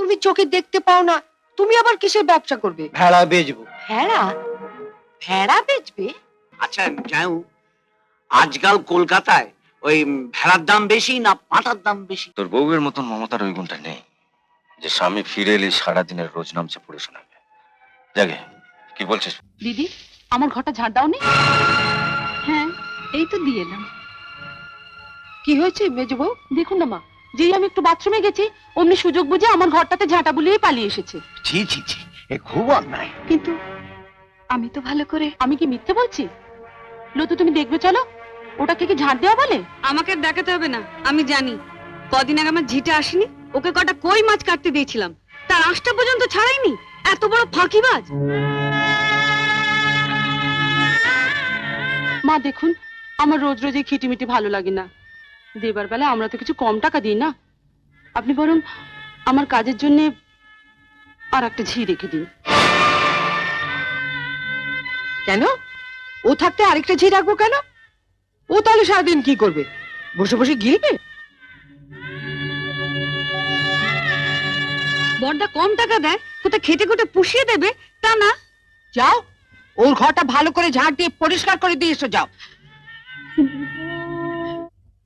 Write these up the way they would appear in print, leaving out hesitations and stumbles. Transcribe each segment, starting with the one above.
তুমি চোখে দেখতে পাও না, তুমি আবার কিসের ব্যবসা করবে? ভেড়া বেচবো। ভেড়া? ভেড়া বেচবে? আচ্ছা যাও, আজকাল কলকাতায় ওই ভেড়ার দাম বেশি না পাঁঠার দাম বেশি? তোর বউয়ের মতন মমতার ওই গুণটা নেই যে স্বামী ফিরে এলে সারাদিনের রোজ নামছে পড়ে শোনাবে। জাগে, কি বলছিস? দিদি, আমার ঘরটা ঝাড় দাওনি? হ্যাঁ, এই তো দিয়ে এলাম। কি হয়েছে মেজো বউ? দেখুন না মা, যেই আমি একটু বাথরুমে গেছি অমনি সুযোগ বুঝে আমার ঘরটাতে ঝাঁটা বুলিয়ে পালিয়ে এসেছে। ছি ছি ছি, এ খুব অন্যায়। কিন্তু আমি তো ভালো করে, আমি কি মিথ্যে বলছি? লতু, তুমি দেখবে চলো, ওটাকে কি ঝাড় দেওয়া বলে? আমাকে দেখাতে হবে না, আমি জানি। কদিন আগে আমার ঝিটা আসেনি, ওকে কটা কই মাছ কাটতে দিয়েছিলাম, তার আঁশটা পর্যন্ত ছাড়াইনি। এত বড় ফাঁকিবাজ! মা দেখুন, আমার রোজ রোজ এই খিটিমিটি ভালো লাগে না। দেবার বেলা আমরা তো কিছু কম টাকা দিই না। আপনি বরং আমার কাজের জন্য আর একটা ঝি রেখে দিন। কেন? ও থাকতে আরেকটা ঝি রাখবো কেন? ও তাহলে সারাদিন কি করবে? বসে বসে গিলবে? বড়দা কম টাকা দেয়, কোথায় খেটে খুটে পুষিয়ে দেবে তা না। যাও, ওর ঘরটা ভালো করে ঝাড় দিয়ে পরিষ্কার করে দিয়ে এসো, যাও।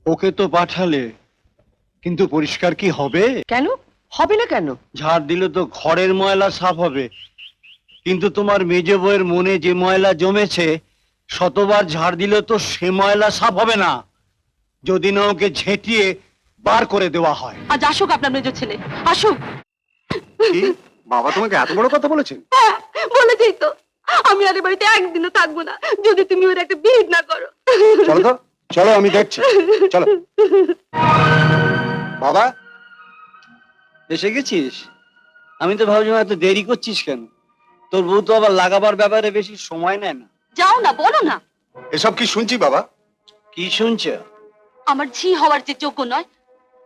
ওকে তো পাঠালে, কিন্তু পরিষ্কার কি হবে? কেন হবে না? কেন? ঝাড় দিলে তো ঘরের ময়লা সাফ হবে, কিন্তু তোমার মেজে বউয়ের মনে যে ময়লা জমেছে, শতবার ঝাড় দিলে তো সে ময়লা সাফ হবে না, যদি না ওকে ঝেঁটিয়ে বার করে দেওয়া হয়। আজ আসুক আপনার মেজর ছেলে, আসুক। বাবা তোমাকে এত বড় কথা বলেছেন? বলেছি তো, আমি আর এ বাড়িতে একদিনও থাকবো না যদি তুমি ওর একটা বিহিত না করো। চলো তো, চলো আমি দেখছি, চলো। বাবা এসে গেছিস? আমি তো ভাবছিলাম এত দেরি করছিস কেন? তোর বউ তো আবার লাগাবার ব্যাপারে বেশি সময় নেয় না। যাও না, বলো না। এসব কি শুনছি বাবা? কি শুনছ? আমার ঝি হওয়ার যে যোগ্য নয়,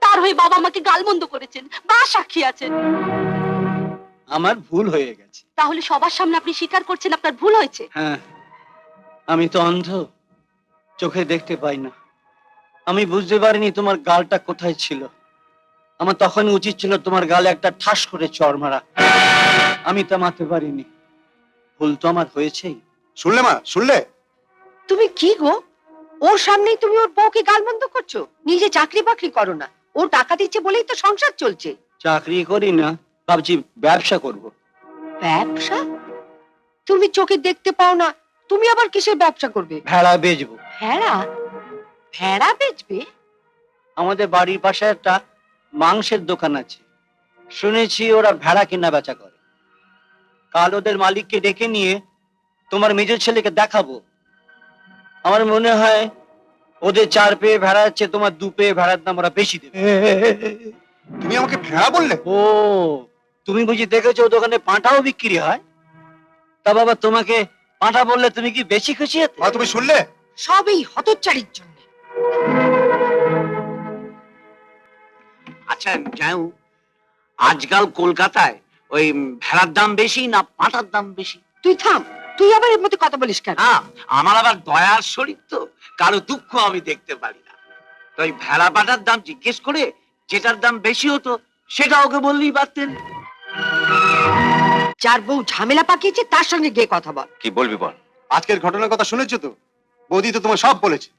তার হয়ে বাবা আমাকে গালমন্দ করেছেন, বা সাক্ষী আছেন। আমার ভুল হয়ে গেছে। তাহলে সবার সামনে আপনি স্বীকার করছেন আপনার ভুল হয়েছে? হ্যাঁ, আমি তো অন্ধ, চোখে দেখতে পাই না। আমি বুঝতে পারিনি তোমার গালটা কোথায় ছিল। আমার তখন উচিত ছিল তোমার গালে একটা ঠাস করে চড় মারা। আমি তা মারতে পারিনি। ভুল তো আমার হয়েছেই। শুনলে মা, শুনলে? তুমি কি গো, ওর সামনেই তুমি ওর বউকে গালমন্দ করছো? নিজে চাকরি বাকরি করো না, ও টাকা দিচ্ছে বলেই তো সংসার চলছে। চাকরি করি না, ভাবছি ব্যবসা করব। ব্যবসা? তুমি চোখে দেখতে পাও না, তুমি আবার কিসের ব্যবসা করবে? ভেড়া বেচবো। ভেড়া? ভেড়া বেচবে? আমাদের বাড়ির পাশে একটা মাংসের দোকান আছে, শুনেছি ওরা ভেড়া কেনা বেচা করে। কাল ওদের মালিককে ডেকে নিয়ে তোমার মেজর ছেলেকে দেখাবো। আমার মনে হয় ওদের 4 পেয়ে ভেড়া আছে, তোমার 2 পেয়ে ভেড়ার দাম ওরা বেশি দেবে। তুমি আমাকে ভেড়া বললে? ও, তুমি বুঝি দেখেছো ও দোকানে পাঁঠাও বিক্রি হয়? তা বাবা, তোমাকে পাঁঠা বললে তুমি কি বেশি খুশি হতে? মা তুমি শুনলে? সবই হতচ্চারির জন্য। আচ্ছা যাও, আজকাল কলকাতায় ওই ভেড়ার দাম বেশি না পাঁঠার দাম বেশি? তুই থাম, তুই আবার এর মধ্যে কথা বলিস কেন? না, আমার আবার দয়ার শরীর তো, কারো দুঃখ আমি দেখতে পারি না। তো ওই ভেড়া পাঁঠার দাম জিজ্ঞেস করে যেটার দাম বেশি হতো সেটা ওকে বললেই পারতেন। যার বউ ঝামেলা পাকিয়েছে তার সঙ্গে গিয়ে কথা বল। কি বলবি বল। আজকের ঘটনার কথা শুনেছো তো? বৌদি তো তোমার সব বলেছে।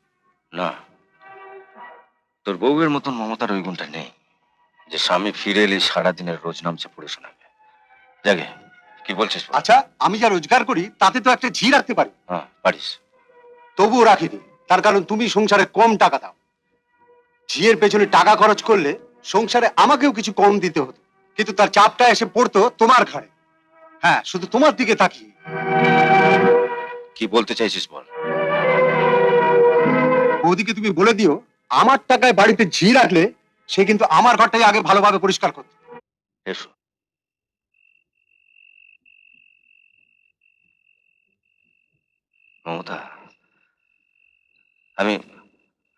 না, তোর বউয়ের মতন মমতার ওই গুণটা নেই যে স্বামী ফিরে এলে সারাদিনের রোজ নামছে পড়ে শোনাবে। জাগে, কি বলছিস? আচ্ছা, আমি যা রোজগার করি তাতে তো একটা ঝি রাখতে পারি। হ্যাঁ, পারিস। তবুও রাখিনি, তার কারণ তুমি সংসারে কম টাকা দাও। ঝিয়ের পেছনে টাকা খরচ করলে সংসারে আমাকেও কিছু কম দিতে হতো, কিন্তু তার চাপটা এসে পড়তো তোমার ঘাড়ে। হ্যাঁ, শুধু তোমার দিকে তাকিয়ে। কি বলতে চাইছিস বল। বৌদিকে তুমি বলে দিও, আমার টাকায় বাড়িতে ঝি রাখলে সে কিন্তু আমার ঘরটাই আগে ভালোভাবে পরিষ্কার করতো। এসো। মমতা, আমি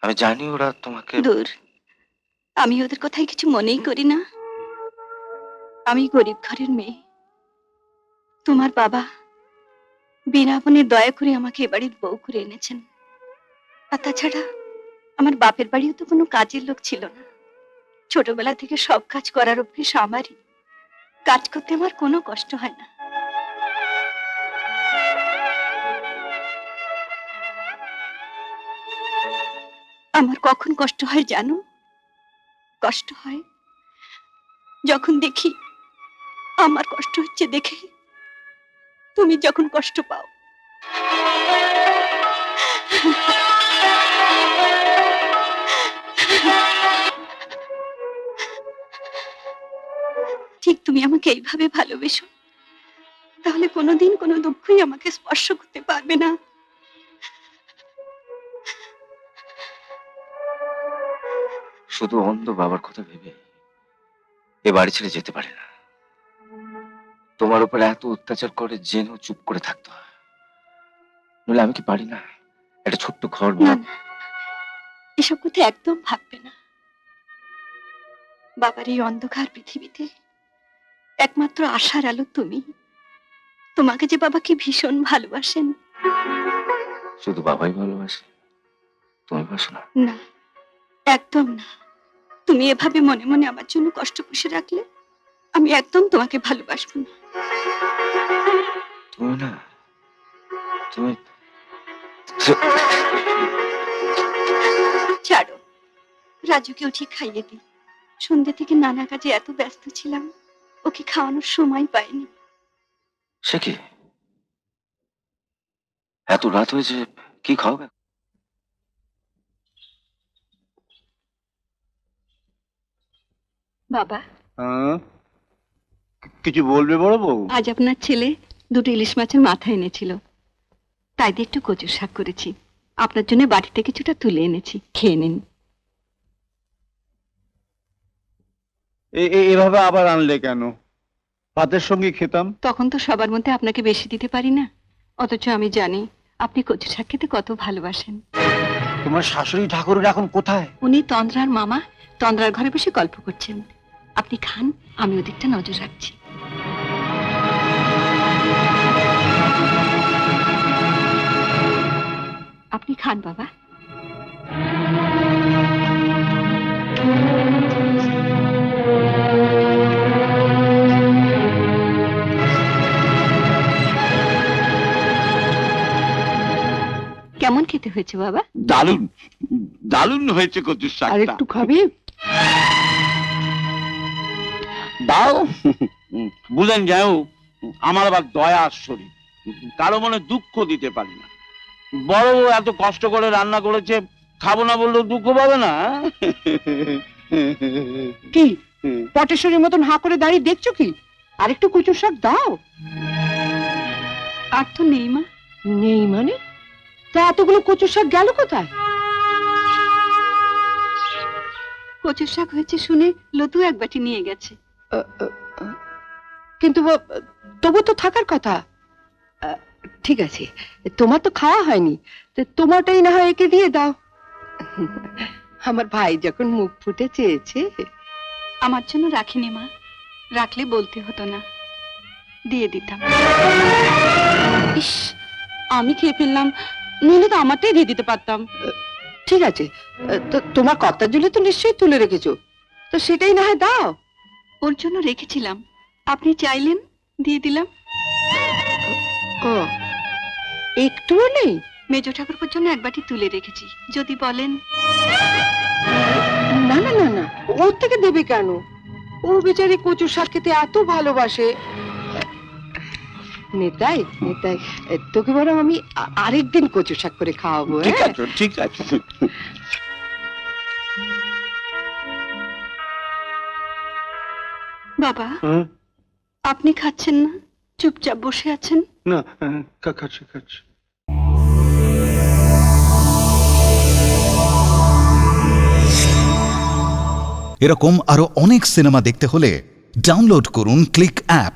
আমি জানি ওরা তোমাকে। দূর, আমি ওদের কথাই কিছু মনেই করি না। আমি গরিব ঘরের মেয়ে। তোমার বাবা বিনা আপনি দয়া করে আমাকে এ বাড়ির বউ করে এনেছেন। আর তাছাড়া আমার বাপের বাড়িও তো কোনো কাজের লোক ছিল না। ছোটবেলা থেকে সব কাজ করার অভ্যেস আমারই। কাজ করতে আমার কোনো কষ্ট হয় না। আমার কখন কষ্ট হয় জানো? কষ্ট হয় যখন দেখি আমার কষ্ট হচ্ছে দেখে তুমি যখন কষ্ট পাও। ঠিক তুমি আমাকে এইভাবে ভালোবেসো, তাহলে কোনোদিন কোনো দুঃখই আমাকে স্পর্শ করতে পারবে না। শুধু অন্ধ বাবার কথা ভেবে এ বাড়ি ছেড়ে যেতে পারে না। তোমার উপর এত অত্যাচার করে জেনেও চুপ করে থাকতে হয়। নইলে আমি কি পারি না একটা ছোট্ট ঘর না ভাড়া? না, এসব কথা একদম ভাববে না। বাবার এই অন্ধকার পৃথিবীতে একমাত্র আশার আলো তুমি। তোমাকে যে বাবা কি ভীষণ ভালোবাসেন। শুধু বাবাই ভালোবাসে, তুমি বাসো না? না, একদম না। তুমি এভাবে মনে মনে আমার জন্য কষ্ট পুষে রাখলে আমি একদম তোমাকে ভালোবাসবো না। তুমি না, তুমি ছাড়ো, রাজুকে উঠিয়ে খাইয়ে দিই। সন্ধ্যে থেকে নানা কাজে এত ব্যস্ত ছিলাম, ওকে খাওয়ানোর সময় পাইনি। সে কি এত রাত হয়েছে, কি খাওয়াবে? বাবা, কিছু বলবে বড় বউ? আজ আপনার ছেলে দুটো ইলিশ মাছের মাথা এনেছিল, তাই দিয়ে একটু কচুর শাক করেছি। আপনার জন্য বাড়িতে কিছুটা তুলে এনেছি, খেয়ে নিন। এভাবে আবার আনলে কেন? ভাতের সঙ্গে খেতাম। তখন তো সবার মধ্যে আপনাকে বেশি দিতে পারি না, অথচ আমি জানি আপনি কচু শাক খেতে কত ভালোবাসেন। তোমার শাশুড়ি ঠাকুরের এখন কোথায়? উনি তন্দ্রার মামা তন্দ্রার ঘরে বসে গল্প করছেন। আপনি খান, আমি ওদিকটা নজর রাখছি। আপনি খান বাবা। কেমন খেতে হয়েছে বাবা? দারুণ দারুণ হয়েছে কচুর শাক। আর একটু খাবে? দাও। বুঝেন যাও, আমার আবার দয়ার শরীর, কারো মনে দুঃখ দিতে পারি না। বড় বউ এত কষ্ট করে রান্না করেছে, খাবো না বললেও দুঃখ পাবে না। কি পটেশ্বরীর মতন হাঁ করে দাঁড়িয়ে দেখছো কি? আর একটু কচুর শাক দাও। আর তো নেই মা। নেই মানে? তা এতগুলো কচুর শাক গেল কোথায়? কচুর শাক হয়েছে শুনে লতু এক বাটি নিয়ে গেছে। কিন্তু তবু তো থাকার কথা। ঠিক আছে, তোমার তো খাওয়া হয়নি, তো তোমারটাই না হয় একে দিয়ে দাও। আমার ভাই যখন মুখ ফুটে চেয়েছে। আমার জন্য রাখিনি মা, রাখলে বলতে হতো না, দিয়ে দিতাম। ইস, আমি খেয়ে ফেললাম, নইলে তো আমারটাই দিয়ে দিতে পারতাম। ঠিক আছে, তো তোমার কর্তার জন্য তো নিশ্চয়ই তুলে রেখেছো, তো সেটাই না হয় দাও। ওর জন্য রেখেছিলাম, আপনি চাইলেন দিয়ে দিলাম। ও, একটুও নেই? মেজ ঠাকুরপুর জন্য এক বাটি তুলে রেখেছি, যদি বলেন। না না না না, ওর থেকে দেবে কেন? ও বেচারি কচুর শাক খেতে এত ভালোবাসে। নেতাই নেতাই, তোকে বরং আমি আরেকদিন কচুর শাক করে খাওয়াবো। ঠিক আছে, ঠিক আছে। বাবা, আপনি খাচ্ছেন না, চুপচাপ বসে আছেন। না, খাচ্ছি খাচ্ছি। এরকম আরো অনেক সিনেমা দেখতে হলে ডাউনলোড করুন ক্লিক অ্যাপ।